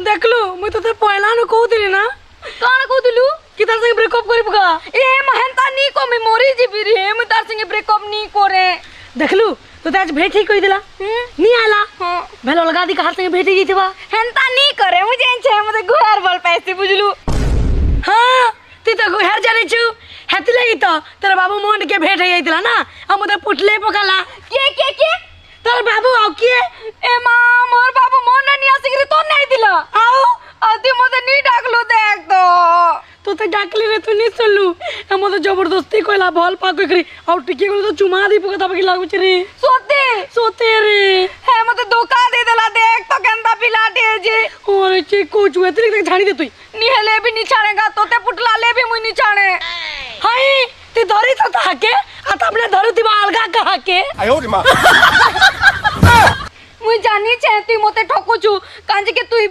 देखलु मुई तो पहला न कहूଥିଲି ना कौन कहूलु कि तार संगे ब्रेकअप करी पका ए महंता नी को मी मोरी जीबी रे मैं तार संगे ब्रेकअप नी करे देखलु तो आज भेट ठीक कई दिला नी आला हां भेल अलगा दी कहार संगे भेट जीतबा हेंता नी करे मुझे छे मते गुहार बोल पैसे बुझलु हां ती तो गुहार जाने छु हेति लगी तो तेरा बाबू मोहन के भेट होई दिला ना हम मते पुटले पकाला के तेरा बाबू आओ के ए मां मोर बाबू मोहन नी आसिगरे तो नहीं दिला आओ अति मते नी डाकलो देख तो डाकली रे तू नहीं सुनलु हम तो जबरदस्ती कोइला भल पा करी और टिके को तो चुमा दी पकता पकी लागु छ रे सोते रे है मते धोखा दे देला देख तो गंदा पिलाटे जे और चे कुछ हुए तरी तक झाड़ी दे तू नी हेले भी नी छाड़ेगा तोते पुटला ले भी मुई नी छाड़े हाय ते धरी तो ताके आता अपने धरु दिवा अलगा कहा के आयो रे मां मुई जानी छे तू मते ठोकु छु कांजे के तू